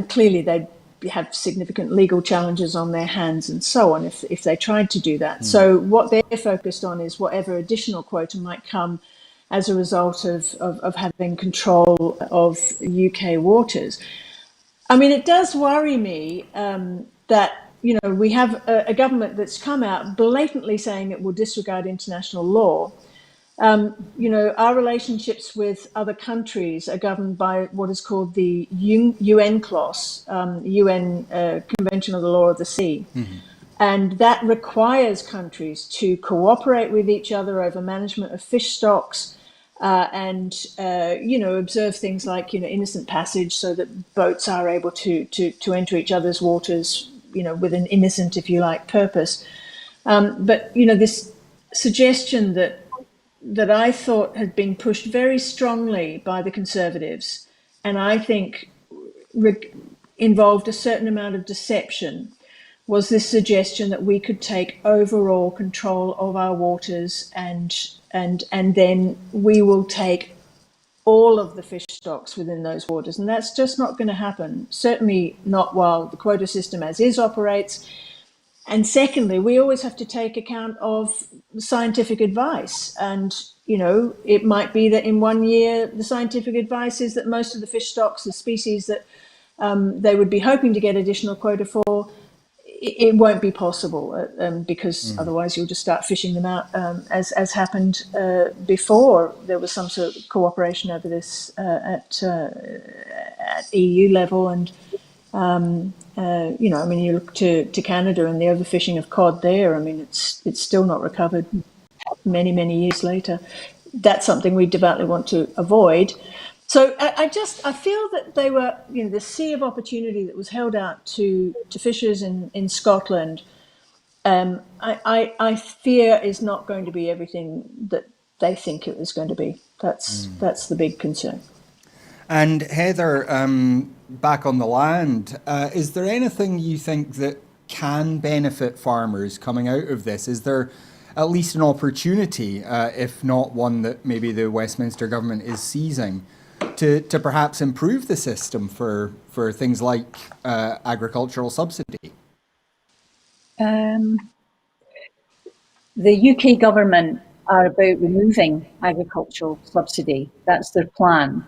Speaker 2: clearly they have significant legal challenges on their hands and so on if they tried to do that. So what they're focused on is whatever additional quota might come as a result of having control of UK waters. I mean, it does worry me that, we have a government that's come out blatantly saying it will disregard international law. Our relationships with other countries are governed by what is called the UN clause, UN Convention of the Law of the Sea. Mm-hmm. And that requires countries to cooperate with each other over management of fish stocks, and observe things like innocent passage, so that boats are able to enter each other's waters with an innocent, if you like, purpose. But this suggestion that I thought had been pushed very strongly by the Conservatives, and I think involved a certain amount of deception, was this suggestion that we could take overall control of our waters and then we will take all of the fish stocks within those waters. And that's just not going to happen, certainly not while the quota system as is operates. And secondly, we always have to take account of scientific advice. And, it might be that in 1 year, the scientific advice is that most of the fish stocks, the species that they would be hoping to get additional quota for, it won't be possible because otherwise you'll just start fishing them out, as happened before there was some sort of cooperation over this at EU level. And you look to Canada and the overfishing of cod there. I mean, it's still not recovered many years later. That's something we devoutly want to avoid. So I feel that they were, the sea of opportunity that was held out to fishers in Scotland, I fear is not going to be everything that they think it was going to be. That's the big concern.
Speaker 1: And Heather, back on the land, is there anything you think that can benefit farmers coming out of this? Is there at least an opportunity, if not one that maybe the Westminster government is seizing, to perhaps improve the system for things like agricultural subsidy?
Speaker 3: The UK government are about removing agricultural subsidy. That's their plan.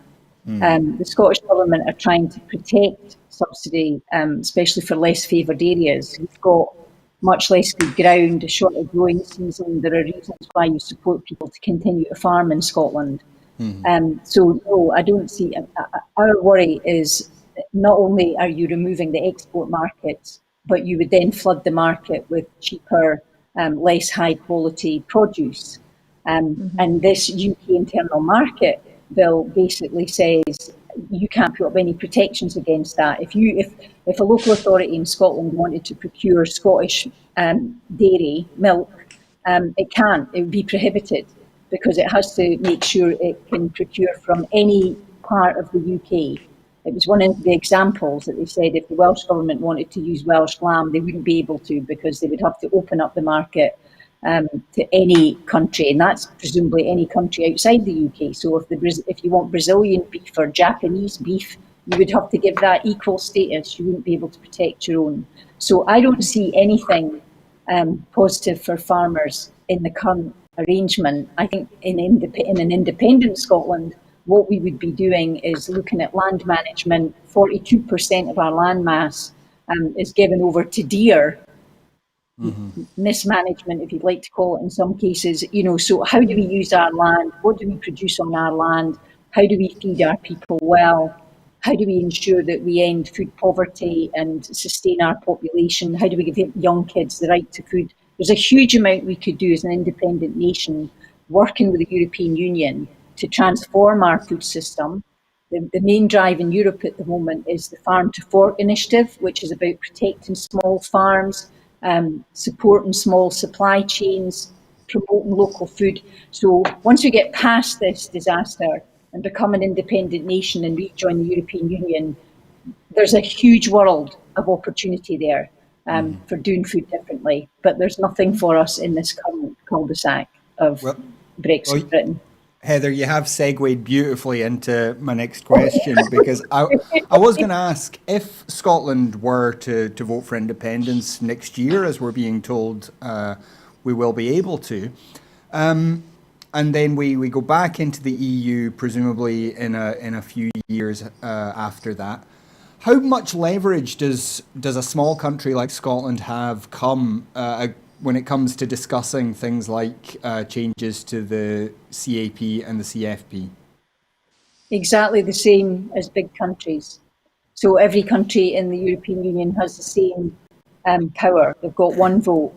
Speaker 3: The Scottish government are trying to protect subsidy, especially for less favoured areas. You've got much less good ground, a shorter growing season. There are reasons why you support people to continue to farm in Scotland. So no, I don't see. Our worry is not only are you removing the export markets, but you would then flood the market with cheaper, less high quality produce. And this UK internal market bill basically says you can't put up any protections against that. If a local authority in Scotland wanted to procure Scottish dairy milk, it can't. It would be prohibited, because it has to make sure it can procure from any part of the UK. It was one of the examples that they said if the Welsh government wanted to use Welsh lamb, they wouldn't be able to, because they would have to open up the market to any country, and that's presumably any country outside the UK. So if you want Brazilian beef or Japanese beef, you would have to give that equal status. You wouldn't be able to protect your own. So I don't see anything positive for farmers in the current arrangement. I think in an independent Scotland, what we would be doing is looking at land management. 42% of our land mass is given over to deer. Mismanagement, if you'd like to call it, in some cases. So how do we use our land? What do we produce on our land? How do we feed our people well? how do we ensure that we end food poverty and sustain our population? How do we give young kids the right to food? There's a huge amount we could do as an independent nation working with the European Union to transform our food system. The main drive in Europe at the moment is the Farm to Fork initiative, which is about protecting small farms, supporting small supply chains, promoting local food. So once we get past this disaster and become an independent nation and rejoin the European Union, there's a huge world of opportunity there for doing food differently. But there's nothing for us in this current cul-de-sac of Brexit Britain.
Speaker 1: Heather, you have segued beautifully into my next question, because I was going to ask, if Scotland were to vote for independence next year, as we're being told we will be able to, and then we go back into the EU, presumably in a few years after that, how much leverage does a small country like Scotland have when it comes to discussing things like changes to the CAP and the CFP?
Speaker 3: Exactly the same as big countries. So every country in the European Union has the same power. They've got one vote.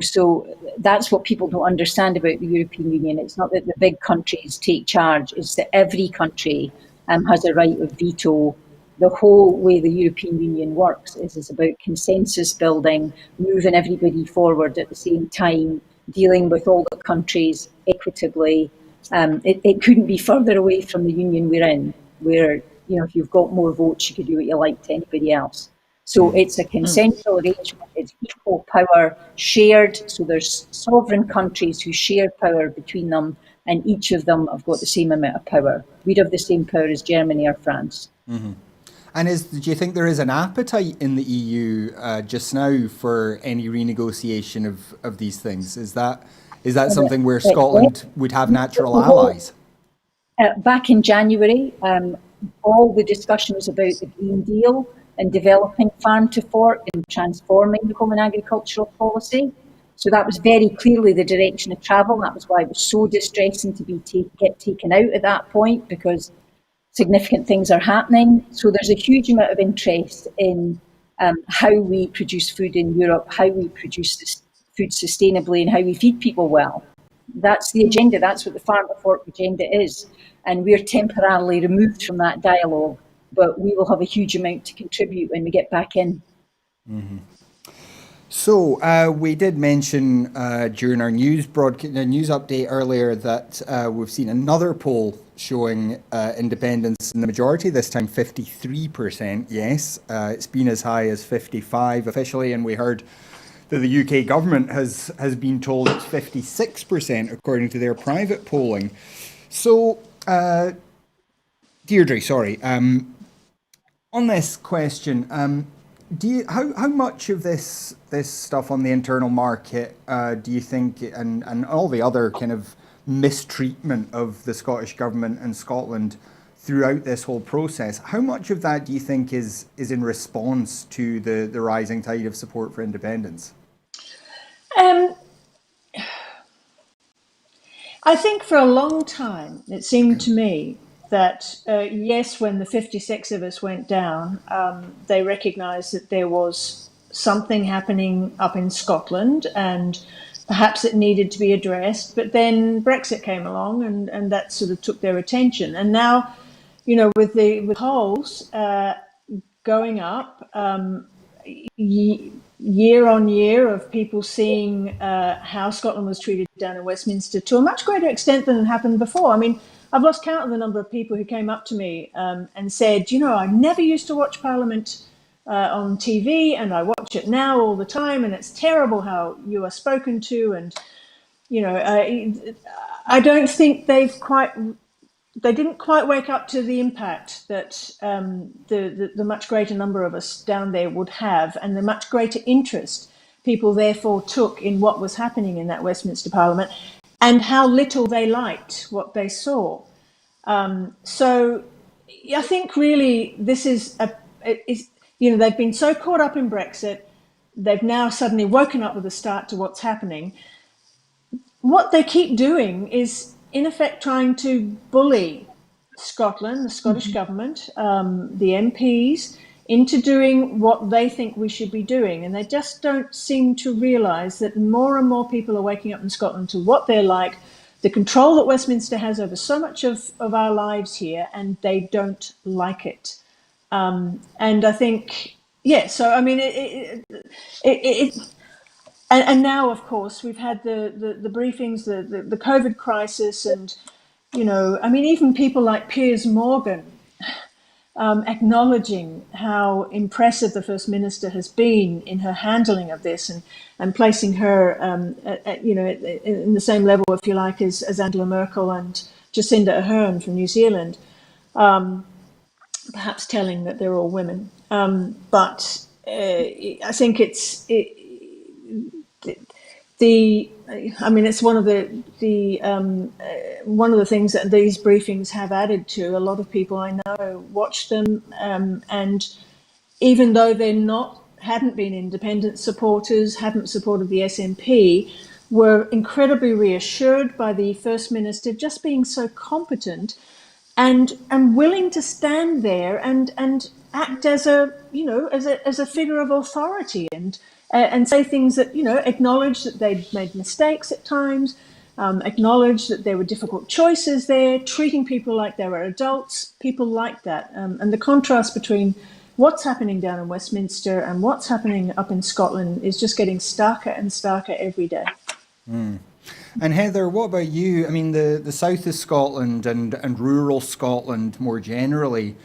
Speaker 3: So that's what people don't understand about the European Union. It's not that the big countries take charge. It's that every country has a right of veto. The whole way the European Union works is about consensus building, moving everybody forward at the same time, dealing with all the countries equitably. It couldn't be further away from the union we're in, where if you've got more votes, you could do what you like to anybody else. So it's a consensual arrangement. It's equal power shared. So there's sovereign countries who share power between them, and each of them have got the same amount of power. We'd have the same power as Germany or France.
Speaker 1: Mm-hmm. And do you think there is an appetite in the EU just now for any renegotiation of these things? Is that something where Scotland would have natural allies?
Speaker 3: Back in January, all the discussions about the Green Deal and developing Farm to Fork and transforming the Common Agricultural Policy. So that was very clearly the direction of travel. That was why it was so distressing to get taken out at that point, because significant things are happening. So there's a huge amount of interest in how we produce food in Europe, how we produce this food sustainably, and how we feed people well. That's the agenda. That's what the Farm to Fork agenda is. And we're temporarily removed from that dialogue, but we will have a huge amount to contribute when we get back in.
Speaker 1: Mm-hmm. So we did mention during our news update earlier that we've seen another poll showing independence in the majority, this time 53% yes. It's been as high as 55% officially, and we heard that the UK government has been told it's 56% according to their private polling. So, Deirdre, sorry, on this question, how much of this stuff on the internal market do you think, and all the other kind of mistreatment of the Scottish government and Scotland throughout this whole process, how much of that do you think is in response to the rising tide of support for independence?
Speaker 2: I think for a long time it seemed to me that yes, when the 56 of us went down, they recognised that there was something happening up in Scotland and perhaps it needed to be addressed. But then Brexit came along and that sort of took their attention. And now, with polls going up year on year of people seeing how Scotland was treated down in Westminster to a much greater extent than happened before. I mean, I've lost count of the number of people who came up to me and said, I never used to watch Parliament on TV and I watch it now all the time, and it's terrible how you are spoken to. And, I don't think they didn't quite wake up to the impact that the much greater number of us down there would have, and the much greater interest people therefore took in what was happening in that Westminster Parliament, and how little they liked what they saw. So I think really this is they've been so caught up in Brexit, they've now suddenly woken up with a start to what's happening. What they keep doing is, in effect, trying to bully Scotland, the Scottish government, the MPs, into doing what they think we should be doing. And they just don't seem to realise that more and more people are waking up in Scotland to what they're like, the control that Westminster has over so much of our lives here, and they don't like it. And I think, yeah, so I mean, and now, of course, we've had the briefings, the COVID crisis, and, you know, I mean, even people like Piers Morgan acknowledging how impressive the First Minister has been in her handling of this, and placing her, you know, in the same level, if you like, as Angela Merkel and Jacinda Ardern from New Zealand, perhaps telling that they're all women. But I think it's I mean, it's one of the things that these briefings have added to. A lot of people I know watch them, and even though hadn't been independent supporters, hadn't supported the SNP, were incredibly reassured by the First Minister just being so competent and willing to stand there and act as a, you know, as a figure of authority, and say things that, you know, acknowledge that they'd made mistakes at times, acknowledge that there were difficult choices there, treating people like they were adults, people like that. And the contrast between what's happening down in Westminster and what's happening up in Scotland is just getting starker and starker every day.
Speaker 1: And Heather, what about you? I mean, the south of Scotland and rural Scotland more generally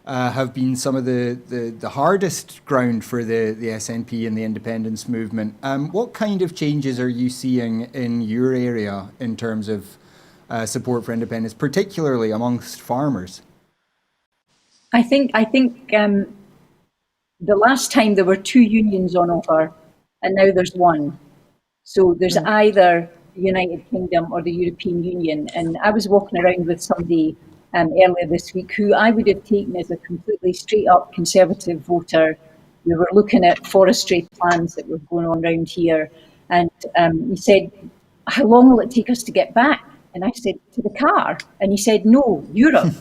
Speaker 1: have been some of the hardest ground for the SNP and the independence movement. What kind of changes are you seeing in your area in terms of support for independence, particularly amongst farmers?
Speaker 3: I think the last time there were two unions on offer, and now there's one. So there's either the United Kingdom or the European Union. And I was walking around with somebody earlier this week who I would have taken as a completely straight up Conservative voter. We were looking at forestry plans that were going on around here. And he said, "How long will it take us to get back?" And I said, "To the car." And he said, "No, Europe."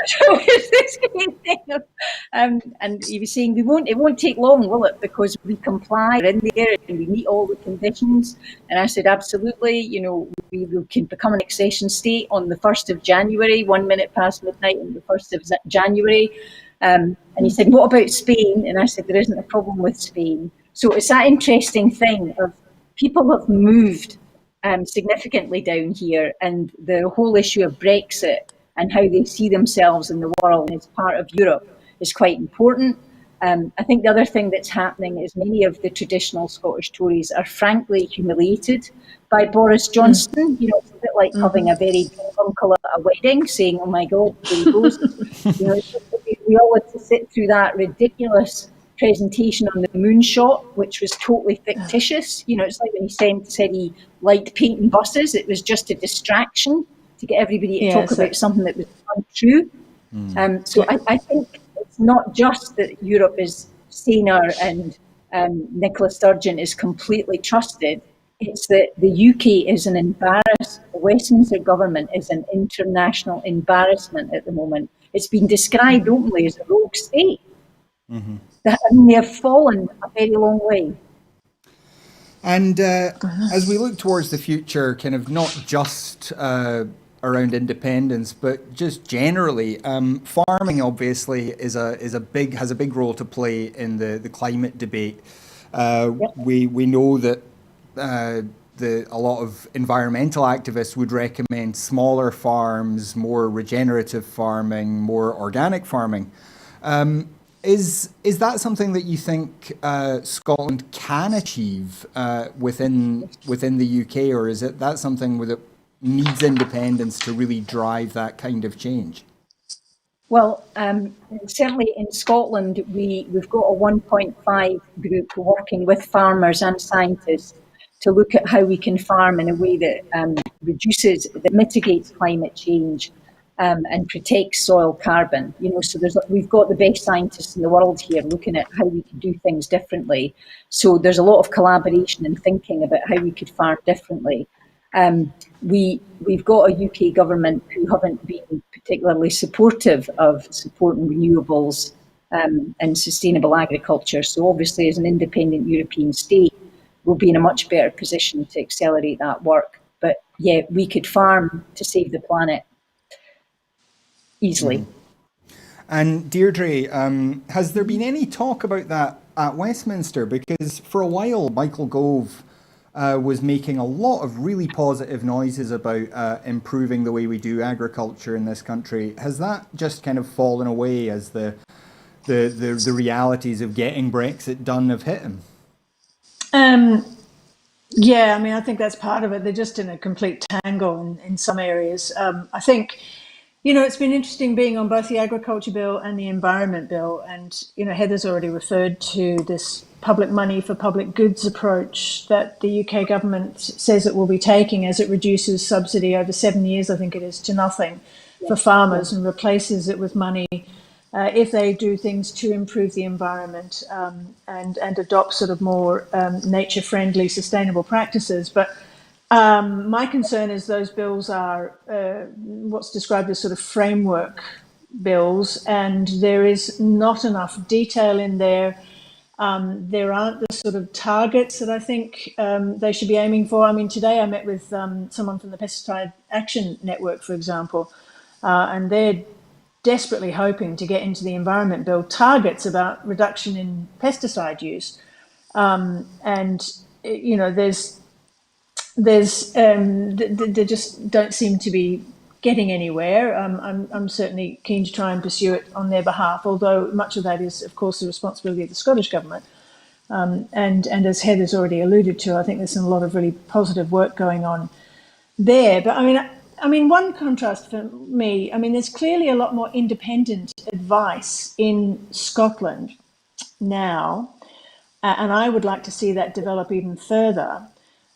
Speaker 3: So it's this kind of thing. And he was saying, it won't take long, will it? Because we comply in there and we meet all the conditions. And I said, absolutely. You know, we can become an accession state on the 1st of January, 1 minute past midnight on the 1st of January. And he said, what about Spain? And I said, there isn't a problem with Spain. So it's that interesting thing of people have moved significantly down here, and the whole issue of Brexit and how they see themselves in the world as part of Europe is quite important. I think the other thing that's happening is many of the traditional Scottish Tories are frankly humiliated by Boris Johnson. You know, it's a bit like having a very drunk uncle at a wedding saying, "Oh my God, there he goes." You know, we all had to sit through that ridiculous presentation on the moonshot, which was totally fictitious. You know, it's like when he said he liked painting buses. It was just a distraction to get everybody to talk about something that was untrue. So I think it's not just that Europe is saner and Nicola Sturgeon is completely trusted. It's that the UK is an embarrassment. The Westminster government is an international embarrassment at the moment. It's been described openly as a rogue state. I mean, they have fallen a very long way.
Speaker 1: And as we look towards the future, kind of not just around independence, but just generally, farming obviously has a big role to play in the climate debate. We know that a lot of environmental activists would recommend smaller farms, more regenerative farming, more organic farming. Is that something that you think Scotland can achieve within the UK, or is that something that needs independence to really drive that kind of change?
Speaker 3: Well, certainly in Scotland, we've got a 1.5 group working with farmers and scientists to look at how we can farm in a way that mitigates climate change and protects soil carbon. You know, so we've got the best scientists in the world here looking at how we can do things differently. So there's a lot of collaboration and thinking about how we could farm differently. We've got a UK government who haven't been particularly supportive of supporting renewables and sustainable agriculture. So obviously, as an independent European state, we'll be in a much better position to accelerate that work. But yeah, we could farm to save the planet easily.
Speaker 1: And Deirdre, has there been any talk about that at Westminster? Because for a while, Michael Gove was making a lot of really positive noises about improving the way we do agriculture in this country. Has that just kind of fallen away as the realities of getting Brexit done have hit him?
Speaker 2: Yeah, I mean, I think that's part of it. They're just in a complete tangle in some areas. I think, it's been interesting being on both the agriculture bill and the environment bill. And, Heather's already referred to this public money for public goods approach that the UK government says it will be taking as it reduces subsidy over 7 years, I think it is, to nothing for farmers and replaces it with money if they do things to improve the environment and adopt sort of more nature-friendly, sustainable practices. But my concern is those bills are what's described as sort of framework bills, and there is not enough detail in there. There aren't the sort of targets that I think they should be aiming for. I mean, today I met with someone from the Pesticide Action Network, for example, and they're desperately hoping to get into the Environment Bill targets about reduction in pesticide use. They just don't seem to be getting anywhere. I'm certainly keen to try and pursue it on their behalf, although much of that is, of course, the responsibility of the Scottish Government. And as Heather's already alluded to, I think there's a lot of really positive work going on there. But I mean, one contrast for me, there's clearly a lot more independent advice in Scotland now, and I would like to see that develop even further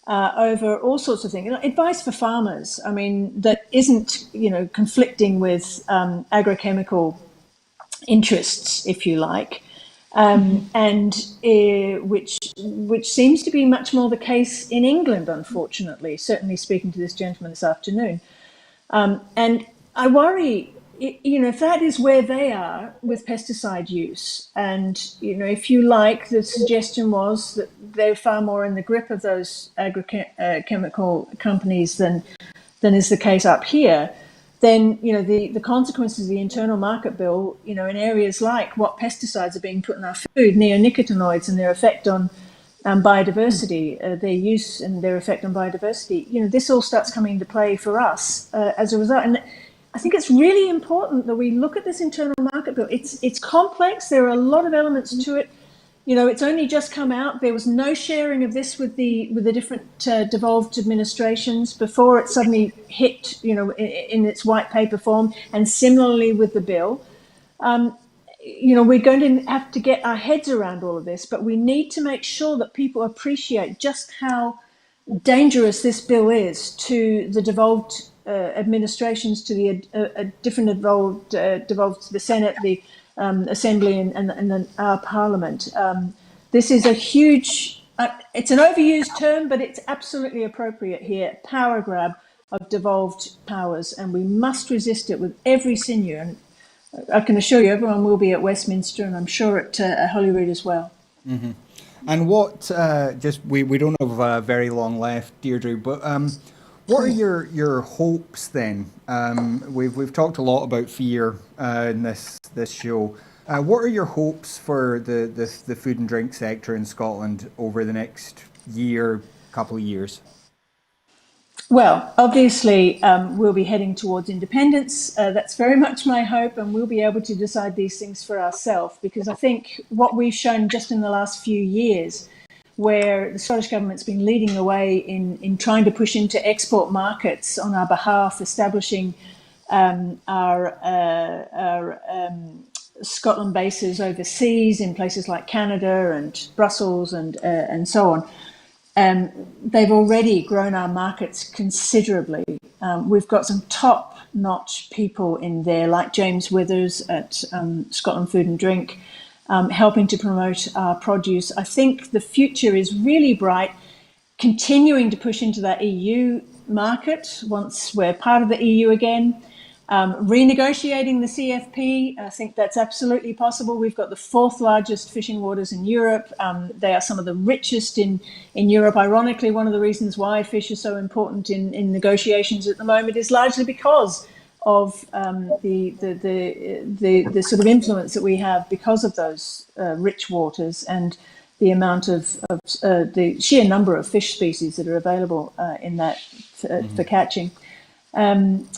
Speaker 2: over all sorts of things. Advice for farmers, that isn't, conflicting with agrochemical interests, if you like, and which seems to be much more the case in England, unfortunately, certainly speaking to this gentleman this afternoon. And I worry, if that is where they are with pesticide use, and, if you like, the suggestion was that they're far more in the grip of those agrochemical companies than is the case up here, then, the consequences of the internal market bill, in areas like what pesticides are being put in our food, neonicotinoids and their effect on biodiversity, their use and their effect on biodiversity, this all starts coming into play for us as a result. And I think it's really important that we look at this internal market bill. It's complex. There are a lot of elements to it. It's only just come out. There was no sharing of this with the different devolved administrations before it suddenly hit, in its white paper form, and similarly with the bill. We're going to have to get our heads around all of this, but we need to make sure that people appreciate just how dangerous this bill is to the devolved administrations, to the different devolved to the Senate, the Assembly, and then our Parliament. This is a huge, it's an overused term, but it's absolutely appropriate here, power grab of devolved powers, and we must resist it with every sinew. And I can assure you everyone will be at Westminster, and I'm sure at Holyrood as well.
Speaker 1: Mm-hmm. And what, we don't have very long left, Deirdre, but what are your hopes then? We've talked a lot about fear in this show. What are your hopes for the food and drink sector in Scotland over the next couple of years?
Speaker 2: Well, obviously, we'll be heading towards independence. That's very much my hope, and we'll be able to decide these things for ourselves, because I think what we've shown just in the last few years, where the Scottish Government's been leading the way in trying to push into export markets on our behalf, establishing our Scotland bases overseas in places like Canada and Brussels and so on. They've already grown our markets considerably. We've got some top-notch people in there, like James Withers at Scotland Food and Drink, helping to promote our produce. I think the future is really bright, continuing to push into that EU market once we're part of the EU again. Renegotiating the CFP, I think that's absolutely possible. We've got the fourth largest fishing waters in Europe. They are some of the richest in Europe. Ironically, one of the reasons why fish are so important in negotiations at the moment is largely because of the sort of influence that we have because of those rich waters and the amount of the sheer number of fish species that are available in that for catching.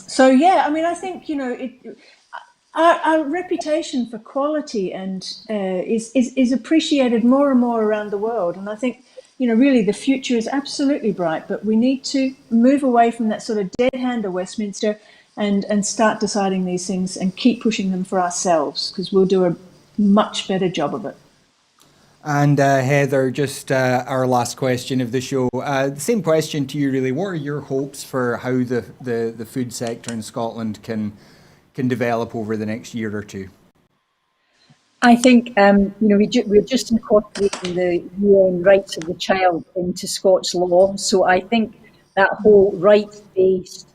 Speaker 2: So yeah, I mean, I think our reputation for quality and is appreciated more and more around the world, and I think really the future is absolutely bright. But we need to move away from that sort of dead hand of Westminster and start deciding these things and keep pushing them for ourselves, because we'll do a much better job of it.
Speaker 1: And Heather, just our last question of the show. The same question to you, really. What are your hopes for how the food sector in Scotland can develop over the next year or two?
Speaker 3: I think we're just incorporating the UN rights of the child into Scots law. So I think that whole rights-based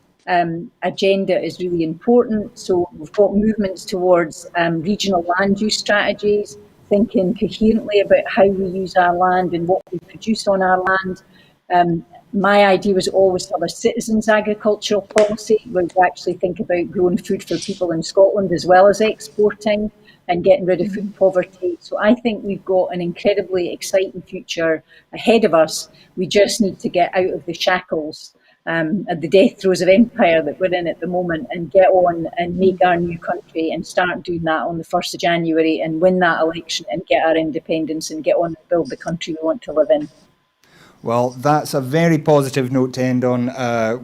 Speaker 3: agenda is really important. So we've got movements towards regional land use strategies, thinking coherently about how we use our land and what we produce on our land. My idea was always to have a citizens' agricultural policy, where we actually think about growing food for people in Scotland as well as exporting and getting rid of food poverty. So I think we've got an incredibly exciting future ahead of us. We just need to get out of the shackles and the death throes of empire that we're in at the moment, and get on and make our new country and start doing that on the 1st of January and win that election and get our independence and get on and build the country we want to live in.
Speaker 1: Well, that's a very positive note to end on.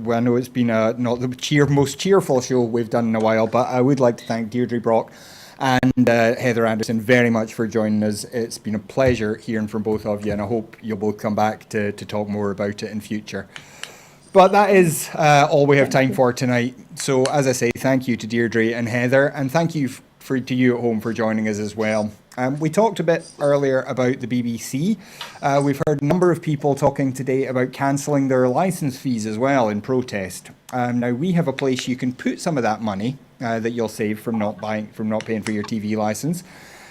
Speaker 1: Well, I know it's been not the most cheerful show we've done in a while, but I would like to thank Deirdre Brock and Heather Anderson very much for joining us. It's been a pleasure hearing from both of you, and I hope you'll both come back to talk more about it in future. But that is all we have time for tonight. So as I say, thank you to Deirdre and Heather, and thank you to you at home for joining us as well. We talked a bit earlier about the BBC. We've heard a number of people talking today about cancelling their licence fees as well in protest. Now we have a place you can put some of that money that you'll save from not paying for your TV licence.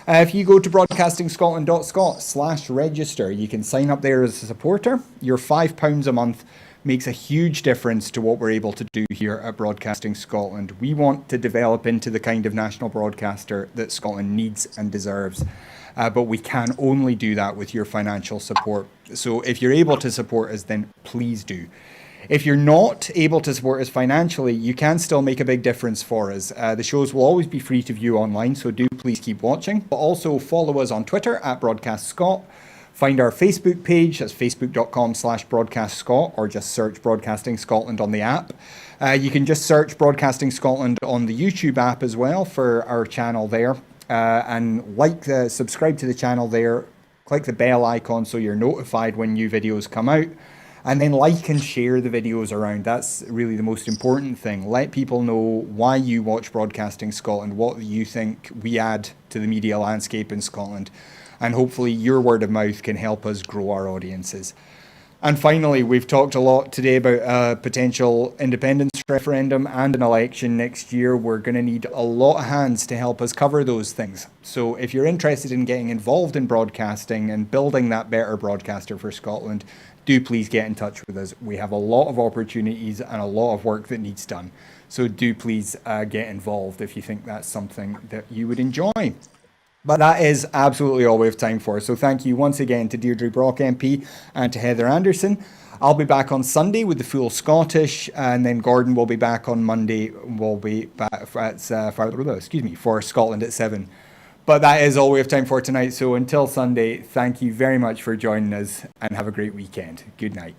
Speaker 1: If you go to broadcastingscotland.scot/register, you can sign up there as a supporter. Your £5 a month makes a huge difference to what we're able to do here at Broadcasting Scotland. We want to develop into the kind of national broadcaster that Scotland needs and deserves. But we can only do that with your financial support. So if you're able to support us, then please do. If you're not able to support us financially, you can still make a big difference for us. The shows will always be free to view online, so do please keep watching. But also follow us on Twitter at BroadcastScot. Find our Facebook page, that's facebook.com/broadcastscot, or just search Broadcasting Scotland on the app. You can just search Broadcasting Scotland on the YouTube app as well for our channel there. And subscribe to the channel there. Click the bell icon so you're notified when new videos come out. And then like and share the videos around. That's really the most important thing. Let people know why you watch Broadcasting Scotland, what you think we add to the media landscape in Scotland. And hopefully your word of mouth can help us grow our audiences. And finally, we've talked a lot today about a potential independence referendum and an election next year. We're going to need a lot of hands to help us cover those things. So if you're interested in getting involved in broadcasting and building that better broadcaster for Scotland, do please get in touch with us. We have a lot of opportunities and a lot of work that needs done. So do please get involved if you think that's something that you would enjoy. But that is absolutely all we have time for. So thank you once again to Deirdre Brock MP and to Heather Anderson. I'll be back on Sunday with the full Scottish, and then Gordon will be back on Monday. We'll be back for Scotland at 7. But that is all we have time for tonight. So until Sunday, thank you very much for joining us and have a great weekend. Good night.